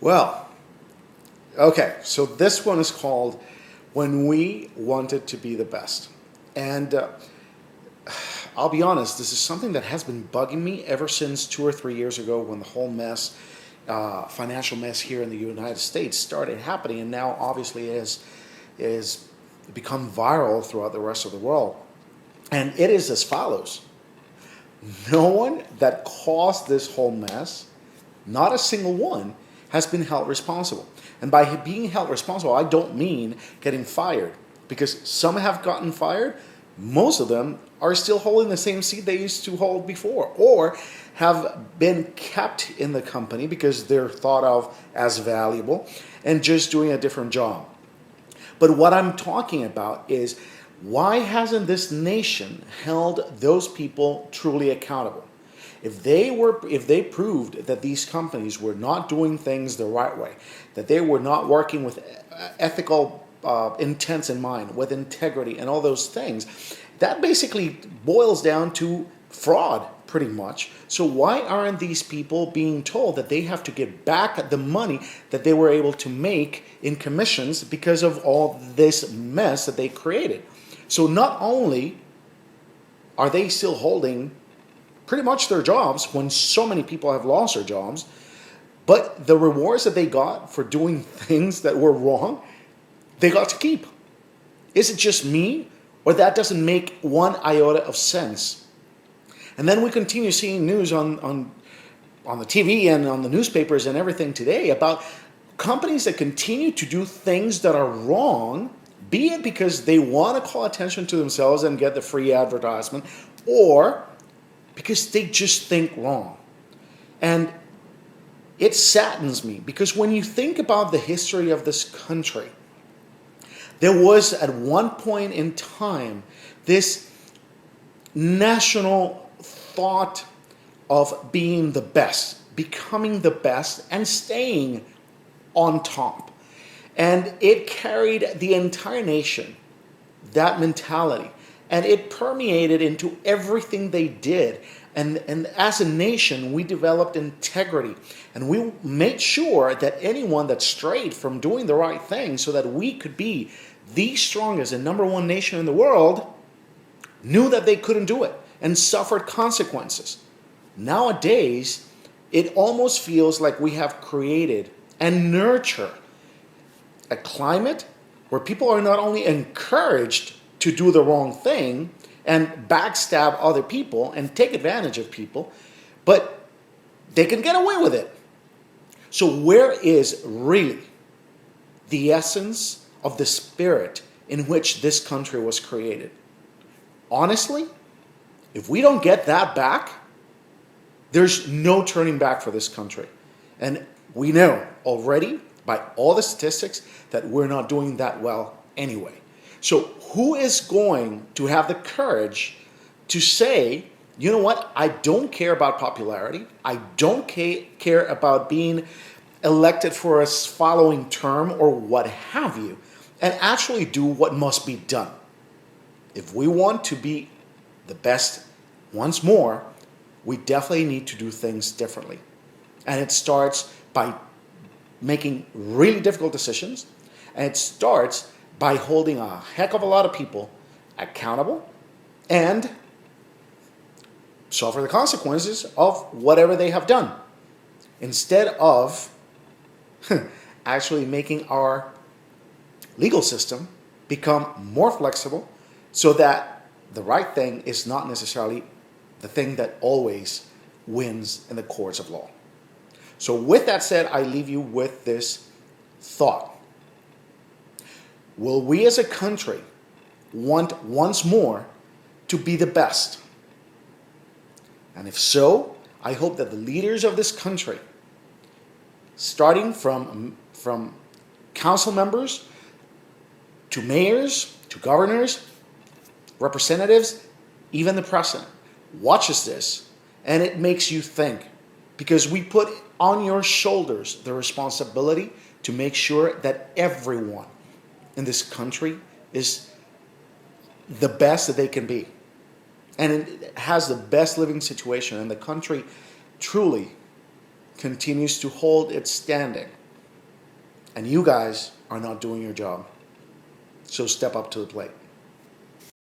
Well, okay, so this one is called When We Wanted to Be the Best. And I'll be honest, this is something that has been bugging me ever since 2 or 3 years ago when the whole mess, financial mess here in the United States started happening, and now obviously is become viral throughout the rest of the world. And it is as follows. No one that caused this whole mess, not a single one, has been held responsible. And by being held responsible, I don't mean getting fired, because some have gotten fired. Most of them are still holding the same seat they used to hold before, or have been kept in the company because they're thought of as valuable and just doing a different job. But what I'm talking about is, why hasn't this nation held those people truly accountable? If they proved that these companies were not doing things the right way, that they were not working with ethical intents in mind, with integrity and all those things, that basically boils down to fraud, pretty much. So why aren't these people being told that they have to get back the money that they were able to make in commissions because of all this mess that they created? So not only are they still holding pretty much their jobs when so many people have lost their jobs, but the rewards that they got for doing things that were wrong, they got to keep. Is it just me, or that doesn't make one iota of sense? And then we continue seeing news on the TV and on the newspapers and everything today about companies that continue to do things that are wrong, be it because they want to call attention to themselves and get the free advertisement, or because they just think wrong. And it saddens me, because when you think about the history of this country, there was at one point in time this national thought of being the best, becoming the best, and staying on top. And it carried the entire nation, that mentality. And it permeated into everything they did. And as a nation, we developed integrity. And we made sure that anyone that strayed from doing the right thing so that we could be the strongest and number one nation in the world knew that they couldn't do it and suffered consequences. Nowadays, it almost feels like we have created and nurtured a climate where people are not only encouraged to do the wrong thing and backstab other people and take advantage of people, but they can get away with it. So where is really the essence of the spirit in which this country was created? Honestly, if we don't get that back, there's no turning back for this country. And we know already by all the statistics that we're not doing that well anyway. So who is going to have the courage to say, you know what, I don't care about popularity, I don't care about being elected for a following term or what have you, and actually do what must be done? If we want to be the best once more, we definitely need to do things differently. And it starts by making really difficult decisions, and it starts by holding a heck of a lot of people accountable and suffer the consequences of whatever they have done, instead of actually making our legal system become more flexible so that the right thing is not necessarily the thing that always wins in the courts of law. So with that said, I leave you with this thought. Will we as a country want once more to be the best? And if so, I hope that the leaders of this country, starting from council members to mayors to governors, representatives, even the president, watches this and it makes you think, because we put on your shoulders the responsibility to make sure that everyone in this country is the best that they can be, and it has the best living situation, and the country truly continues to hold its standing And you guys are not doing your job. So step up to the plate.